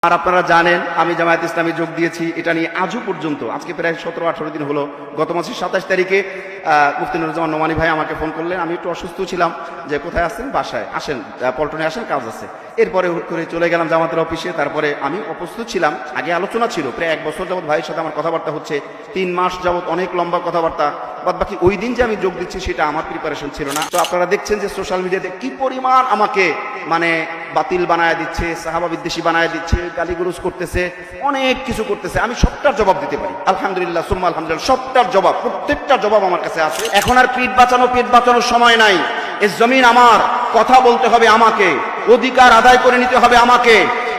আর আপনারা জানেন আমি জামায়াত ইসলামে যোগ দিয়েছি, এটা নিয়ে আজও পর্যন্ত আজকে প্রায় 17-18 দিন হলো। গত মাসের 27 তারিখে মুফতি নুরুজ্জামান নোমানী ভাই আমাকে ফোন করলেন। আমি একটু অসুস্থ ছিলাম, যে কোথায় আসছেন, বাসায় আসেন, পল্টনে আসেন, কাজ আছে। এরপরে হুট করে চলে গেলাম জামাতের অফিসে। তারপরে আমি অপ্রস্তুত ছিলাম, আগে আলোচনা ছিল, প্রায় 1 বছর যাবৎ ভাইয়ের সাথে আমার কথাবার্তা হচ্ছে, 3 মাস যাবৎ অনেক লম্বা কথাবার্তা। বাদ বাকি ওই দিন যে আমি যোগ দিচ্ছি সেটা আমার প্রিপারেশন ছিল না। তো আপনারা দেখছেন যে সোশ্যাল মিডিয়াতে কি পরিমাণ আমাকে মানে বাতিল বানায় দিচ্ছে, সাহাবা বিদ্বেষী বানায় দিচ্ছে, গালিগুলোজ করতেছে, অনেক কিছু করতেছে। আমি সবটার জবাব দিতে পারি, আলহামদুলিল্লাহ সুম্মা আলহামদুলিল্লাহ, সবটার জবাব, প্রত্যেকটা জবাব আমার কাছে আছে। এখন আর পেট বাঁচানোর সময় নাই। এই জমিন আমার, কথা বলতে হবে আমাকে, অধিকার আদায় করে নিতে হবে আমাকে।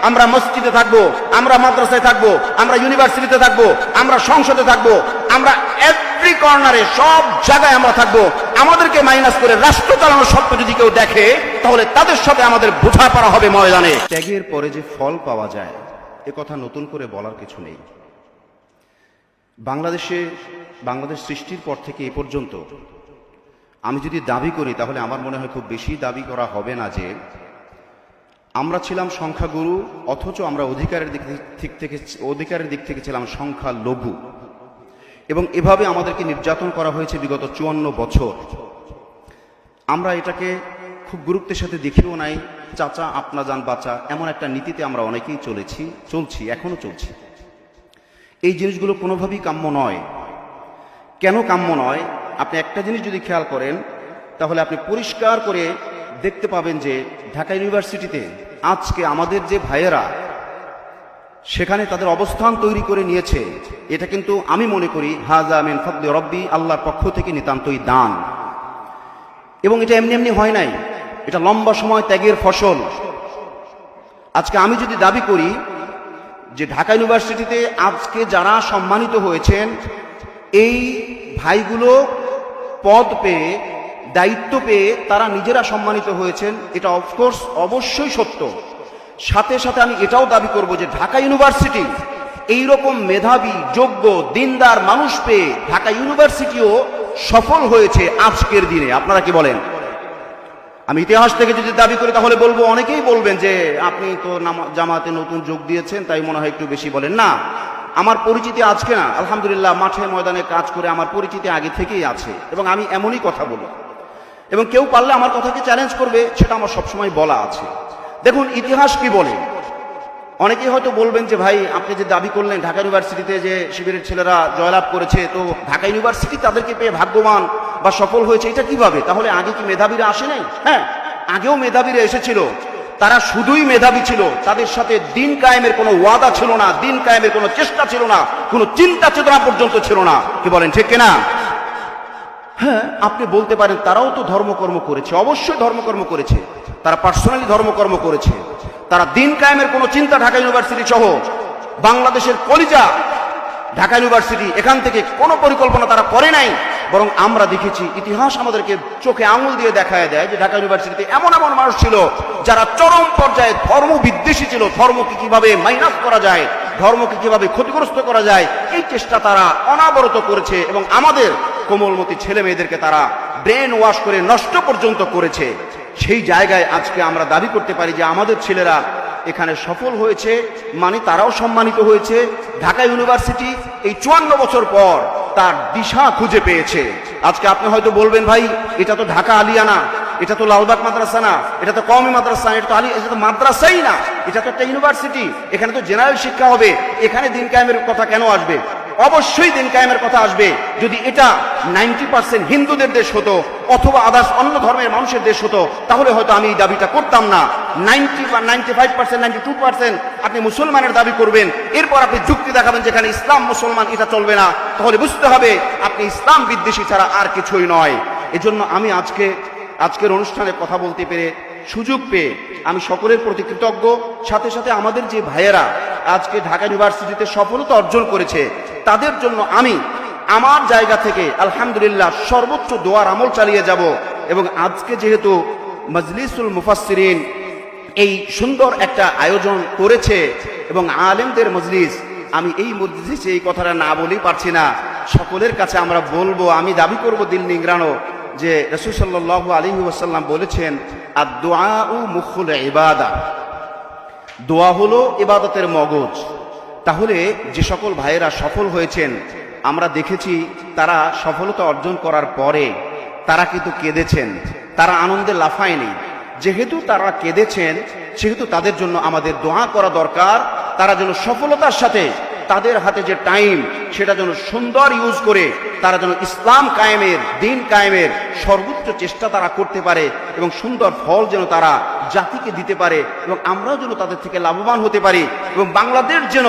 আমরা মসজিদে থাকবো, আমরা মাদ্রাসায় থাকবো, আমরা ইউনিভার্সিটিতে থাকবো, আমরা সংসদে থাকবো, আমরা এভরি কর্নারে, সব জায়গায় আমরা থাকবো। আমাদেরকে মাইনাস করে রাষ্ট্র চালানোর স্বপ্ন যদি কেউ দেখে, তাহলে তাদের সাথে আমাদের বোঝাপড়া হবে ময়দানে। ত্যাগের পরে যে ফল পাওয়া যায়, এ কথা নতুন করে বলার কিছু নেই। বাংলাদেশ সৃষ্টির পর থেকে এ পর্যন্ত আমি যদি দাবি করি, তাহলে আমার মনে হয় খুব বেশি দাবি করা হবে না যে আমরা ছিলাম সংখ্যাগুরু, অথচ আমরা অধিকারের দিক থেকে ছিলাম সংখ্যালঘু। এবং এভাবে আমাদেরকে নির্যাতন করা হয়েছে বিগত 54 বছর। আমরা এটাকে খুব গুরুত্বের সাথে দেখিও নাই। চাচা আপনা যান বাঁচা, এমন একটা নীতিতে আমরা অনেকেই চলছি, এখনো চলছি। এই জিনিসগুলো কোনোভাবেই কাম্য নয়। কেন কাম্য নয়? আপনি একটা জিনিস যদি খেয়াল করেন, তাহলে আপনি পরিষ্কার করে দেখতে পাবেন যে ঢাকা ইউনিভার্সিটিতে আজকে আমাদের যে ভাইয়েরা সেখানে তাদের অবস্থান তৈরি করে নিয়েছে, এটা কিন্তু আমি মনে করি হাযা মিন ফাদলি রব্বি, আল্লাহর পক্ষ থেকে নিতান্তই দান। এবং এটা এমনি এমনি হয় নাই, এটা লম্বা সময় ত্যাগের ফসল। আজকে আমি যদি দাবি করি যে ঢাকা ইউনিভার্সিটিতে আজকে যারা সম্মানিত হয়েছেন, এই ভাইগুলো পদ পেয়ে, দায়িত্ব পেয়ে তারা নিজেরা সম্মানিত হয়েছেন, এটা অফকোর্স অবশ্যই সত্য। সাথে সাথে আমি এটাও দাবি করব যে ঢাকা ইউনিভার্সিটি এইরকম মেধাবী, যোগ্য, দিনদার মানুষ পেয়ে ঢাকা ইউনিভার্সিটিও সফল হয়েছে আজকের দিনে। আপনারা কি বলেন? আমি ইতিহাস থেকে যদি দাবি করি, তাহলে বলবো, অনেকেই বলবেন যে আপনি তো জামাতে নতুন যোগ দিয়েছেন, তাই মনে হয় একটু বেশি বলেন। না, আমার পরিচিতি আজকে না, আলহামদুলিল্লাহ মাঠে ময়দানে কাজ করে আমার পরিচিতি আগে থেকেই আছে। এবং আমি এমনই কথা বলি, এবং কেউ পারলে আমার কথাকে চ্যালেঞ্জ করবে, সেটা আমার সবসময় বলা আছে। দেখুন ইতিহাস কি বলে। অনেকেই হয়তো বলবেন যে ভাই আপনি যে দাবি করলেন ঢাকা ইউনিভার্সিটিতে যে শিবিরের ছেলেরা জয়লাভ করেছে, তো ঢাকা ইউনিভার্সিটি তাদেরকে পেয়ে ভাগ্যবান বা সফল হয়েছে, এটা কিভাবে? তাহলে আগে কি মেধাবীরা আসে নাই? হ্যাঁ, আগেও মেধাবীরা এসেছিল। তারা শুধুই মেধাবী ছিল, তাদের সাথে দিন কায়েমের কোনো ওয়াদা ছিল না, দিন কায়েমের কোনো চেষ্টা ছিল না, কোনো চিন্তা চেতনা পর্যন্ত ছিল না। কি বলেন, ঠিক কিনা? হ্যাঁ, আপনি বলতে পারেন তারাও তো ধর্মকর্ম করেছে, অবশ্যই ধর্মকর্ম করেছে, তারা পার্সোনালি ধর্মকর্ম করেছে। তারা দিন কায়েমের কোনো চিন্তা ঢাকা ইউনিভার্সিটি সহ বাংলাদেশের কলিজা ঢাকা ইউনিভার্সিটি, এখান থেকে কোনো পরিকল্পনা তারা করে নাই। বরং আমরা দেখেছি, ইতিহাস আমাদেরকে চোখে আঙুল দিয়ে দেখায় দেয় যে ঢাকা ইউনিভার্সিটিতে এমন এমন মানুষ ছিল যারা চরম পর্যায়ে ধর্ম বিদ্বেষী ছিল। ধর্মকে কিভাবে মাইনাস করা যায়, ধর্মকে কিভাবে ক্ষতিগ্রস্ত করা যায়, এই চেষ্টা তারা অনাবরত করেছে। এবং আমাদের কোমলমতি ছেলে মেয়েদেরকে তারা ব্রেন ওয়াশ করে নষ্ট পর্যন্ত করেছে। সেই জায়গায় আজকে আমরা দাবি করতে পারি যে আমাদের ছেলেরা এখানে সফল হয়েছে, মানে তারাও সম্মানিত হয়েছে। ঢাকা ইউনিভার্সিটি এই 54 বছর পর তার দিশা খুঁজে পেয়েছে। আজকে আপনি হয়তো বলবেন, ভাই এটা তো ঢাকা আলিয়া না, এটা তো লালবাগ মাদ্রাসা না, এটা তো কওমি মাদ্রাসা, এটা তো মাদ্রাসাই না, এটা তো একটা ইউনিভার্সিটি, এখানে তো জেনারেল শিক্ষা হবে, এখানে দিন কায়েমের কথা কেন আসবে? অবশ্যই দিন কায়েমের কথা আসবে। যদি এটা 90% হিন্দুদের দেশ হতো অথবা আদার্স অন্য ধর্মের মানুষের দেশ হতো, তাহলে হয়তো আমি এই দাবিটা করতাম না। 95%, 92% আপনি মুসলমানের দাবি করবেন, এরপর আপনি যুক্তি দেখাবেন যেখানে ইসলাম মুসলমান, এটা চলবে না, তাহলে বুঝতে হবে আপনি ইসলাম বিদ্বেষী ছাড়া আর কিছুই নয়। এজন্য আমি আজকের অনুষ্ঠানে কথা বলতে পেরে, সুযোগ পেয়ে আমি সকলের প্রতি কৃতজ্ঞ। সাথে সাথে আমাদের যে ভাইয়েরা আজকে ঢাকা ইউনিভার্সিটিতে সফলতা অর্জন করেছে, তাদের জন্য আমি আমার জায়গা থেকে আলহামদুলিল্লাহ সর্বোচ্চ দোয়ার আমল চালিয়ে যাব। এবং আজকে যেহেতু মজলিসুল মুফাসসিরিন এই সুন্দর একটা আয়োজন করেছে এবং আলেমদের মজলিস, আমি এই মজলিসে এই কথাটা না বলেই পারছি না। সকলের কাছে আমরা বলবো, আমি দাবি করব দিল নিংড়ানো, যে রাসূল সাল্লাল্লাহু আলাইহি ওয়াসাল্লাম বলেছেন, আদ-দুআউ মুখুল ইবাদা, দোয়া হলো ইবাদতের মগজ। তাহলে যে সকল ভাইয়েরা সফল হয়েছেন, আমরা দেখেছি তারা সফলতা অর্জন করার পরে তারা কিন্তু কেঁদেছেন, তারা আনন্দে লাফায়নি। যেহেতু তারা কেঁদেছেন, সেহেতু তাদের জন্য আমাদের দোয়া করা দরকার। তারা যেন সফলতার সাথে তাদের হাতে যে টাইম, সেটা যেন সুন্দর ইউজ করে তারা যেন ইসলাম কায়েমের, দিন কায়েমের সর্বোচ্চ চেষ্টা তারা করতে পারে এবং সুন্দর ফল যেন তারা জাতিকে দিতে পারে এবং আমরাও যেন তাদের থেকে লাভবান হতে পারি। এবং বাংলাদেশ যেন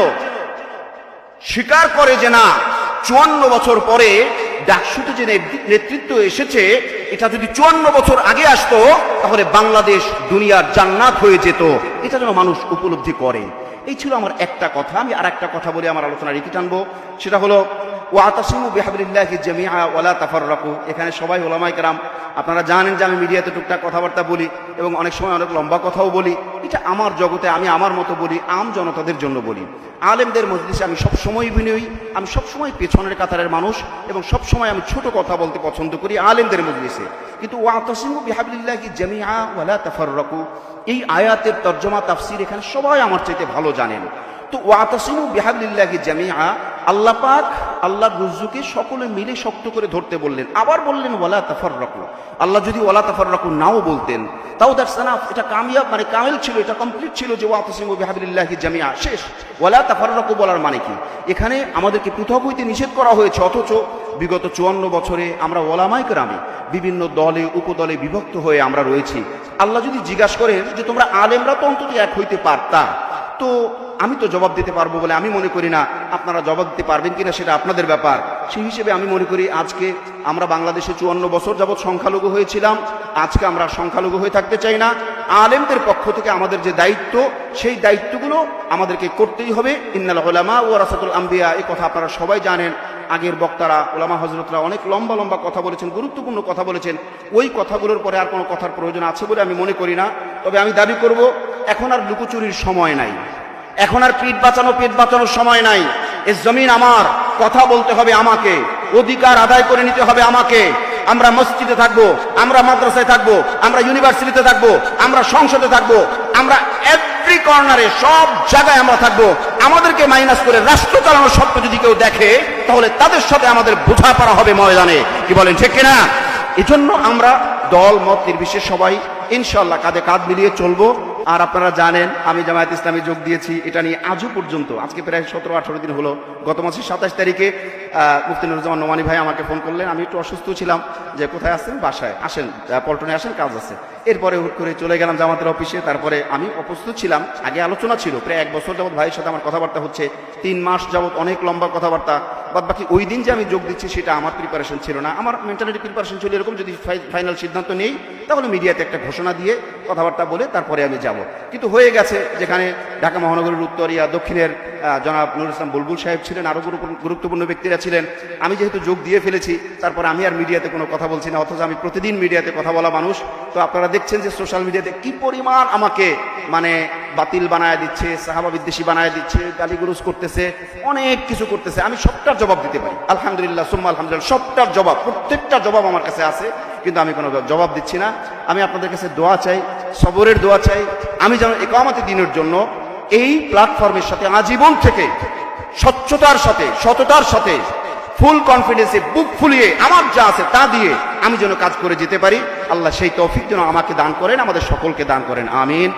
স্বীকার করে যে না, 54 বছর পরে ডাকসুতে যে নেতৃত্ব এসেছে, এটা যদি 54 বছর আগে আসতো তাহলে বাংলাদেশ দুনিয়ার জান্নাত হয়ে যেত। এটা যেন মানুষ উপলব্ধি করে। এই ছিল আমার একটা কথা। আমি আর একটা কথা বলে আমার আলোচনা রীতি টানবো, সেটা হলো ওয়াতাসিমু বিহাবলিল্লাহি জামিআ ওয়ালা তাফাররাকু। এখানে সবাই উলামায়ে কেরাম, আপনারা জানেন যে আমি মিডিয়াতে টুকটাক কথাবার্তা বলি এবং অনেক সময় অনেক লম্বা কথাও বলি। এটা আমার জগতে, আমি আমার মতো বলি, আম জনতাদের জন্য বলি। আলেমদের মজলিসে আমি সবসময় বিনয়ী, আমি সবসময় পেছনের কাতারের মানুষ এবং সবসময় আমি ছোট কথা বলতে পছন্দ করি আলেমদের মজলিসে। কিন্তু ওয়াতাসিমু বিহাবলিল্লাহি জামিআ ওয়ালা তাফাররাকু, এই আয়াতের তর্জমা তাফসীর এখানে সবাই আমার চাইতে ভালো জানেন। তো ওয়াতাসিমু বিহাবলিল্লাহি জামিআ, আল্লাহ পাক আল্লাহর রজ্জুকে সকলে মিলে শক্ত করে ধরতে বললেন, আবার বললেন ওয়ালা তাফাররাকু। আল্লাহ যদি ওয়ালা তাফাররাকু নাও বলতেন তাও দ্যাটস এনাফ, এটা কামিয়াব, মানে কামিল ছিল, এটা কমপ্লিট ছিল যে ওয়াতাসিমু বিহাবলিল্লাহি জামিআ, শেষ। ওয়ালা তাফাররাকু বলার মানে কি? এখানে আমাদেরকে পৃথক হইতে নিষেধ করা হয়েছে, অথচ বিগত 54 বছরে আমরা ওলামায়ে কেরামে বিভিন্ন দলে উপদলে বিভক্ত হয়ে আমরা রয়েছি। আল্লাহ যদি জিজ্ঞাসা করেন যে তোমরা আলেমরা তো অন্তত এক হইতে পারতা, তো আমি তো জবাব দিতে পারবো বলে আমি মনে করি না। আপনারা জবাব দিতে পারবেন কিনা সেটা আপনাদের ব্যাপার। সেই হিসেবে আমি মনে করি আজকে আমরা বাংলাদেশে 54 বছর যাবৎ সংখ্যালঘু হয়েছিলাম, আজকে আমরা সংখ্যালঘু হয়ে থাকতে চাই না। আলেমদের পক্ষ থেকে আমাদের যে দায়িত্ব, সেই দায়িত্বগুলো আমাদেরকে করতেই হবে। ইন্নাল উলামা ওয়ারাসাতুল আম্বিয়া, এই কথা আপনারা সবাই জানেন। আগের বক্তারা, ওলামা হযরতরা অনেক লম্বা লম্বা কথা বলেছেন, গুরুত্বপূর্ণ কথা বলেছেন। ওই কথাগুলোর পরে আর কোনো কথার প্রয়োজন আছে বলে আমি মনে করি না। তবে আমি দাবি করব, এখন আর লুকোচুরির সময় নাই, এখন আর পেট বাঁচানোর সময় নাই। এই জমিন আমার, কথা বলতে হবে আমাকে, অধিকার আদায় করে নিতে হবে আমাকে। আমরা মসজিদে থাকবো, আমরা মাদ্রাসায় থাকবো, আমরা ইউনিভার্সিটিতে থাকবো, আমরা সংসদে থাকবো, আমরা এভরি কর্নারে, সব জায়গায় আমরা থাকবো। আমাদেরকে মাইনাস করে রাষ্ট্র চালানোর স্বপ্ন যদি কেউ দেখে, তাহলে তাদের সাথে আমাদের বোঝাপড়া হবে ময়দানে। কি বলেন, ঠিক কিনা? এজন্য আমরা দল মত নির্বিশেষে সবাই ইনশাআল্লাহ কাঁধে কাঁধ মিলিয়ে চলবো। আর আপনারা জানেন আমি জামায়াত ইসলামী যোগ দিয়েছি, এটা নিয়ে আজও পর্যন্ত, আজকে প্রায় 17-18 দিন হলো, গত মাসের 27 তারিখে মুফতি নুরুজ্জামান নোমানী ভাই আমাকে ফোন করলেন। আমি একটু অসুস্থ ছিলাম, যে কোথায় আসছেন, বাসায় আসেন, পল্টনে আসেন, কাজ আছে। এরপরে হুট করে চলে গেলাম জামাতের অফিসে। তারপরে আমি অপ্রস্তুত ছিলাম, আগে আলোচনা ছিল, প্রায় 1 বছর যাবৎ ভাইয়ের সাথে আমার কথাবার্তা হচ্ছে, 3 মাস যাবৎ অনেক লম্বা কথাবার্তা। বাদ বাকি ওই দিন যে আমি যোগ দিচ্ছি সেটা আমার প্রিপারেশন ছিল না, আমার মেন্টালিটি প্রিপারেশন ছিল এরকম, যদি ফাইনাল সিদ্ধান্ত নেই তাহলে মিডিয়াতে একটা ঘোষণা দিয়ে কথাবার্তা বলে তারপরে আমি যাব। কিন্তু হয়ে গেছে, যেখানে ঢাকা মহানগরীর উত্তরিয়া দক্ষিণের জনাব নুরুল ইসলাম বুলবুল সাহেব ছিলেন, আরও গুরুত্বপূর্ণ ব্যক্তিরা ছিলেন। আমি যেহেতু যোগ দিয়ে ফেলেছি, তারপরে আমি আর মিডিয়াতে কোনো কথা বলছি না, অথচ আমি প্রতিদিন মিডিয়াতে কথা বলা মানুষ। তো আপনারা দেখছেন যে সোশ্যাল মিডিয়াতে কি পরিমাণ আমাকে মানে বাতিল বানায় দিচ্ছে, সাহাবা বিদ্বেষী বানায় দিচ্ছে, গালিগুলোজ করতেছে, অনেক কিছু করতেছে। আমি সবটার জবাব দিতে পারি, আলহামদুলিল্লাহ সুম্মা আলহামদুলিল্লাহ, সবটার জবাব, প্রত্যেকটা জবাব আমার কাছে আছে, কিন্তু আমি কোনো জবাব দিচ্ছি না। আমি আপনাদের কাছে দোয়া চাই, সবরের দোয়া চাই, আমি যেন ইকামতে দ্বীনের জন্য এই প্ল্যাটফর্মের সাথে আজীবন থেকে স্বচ্ছতার সাথে, সততার সাথে, ফুল কনফিডেন্সে বুক ফুলিয়ে আমার যা আছে তা দিয়ে আমি যেন কাজ করে যেতে পারি। আল্লাহ সেই তৌফিক যেন আমাকে দান করেন, আমাদের সকলকে দান করেন, আমিন।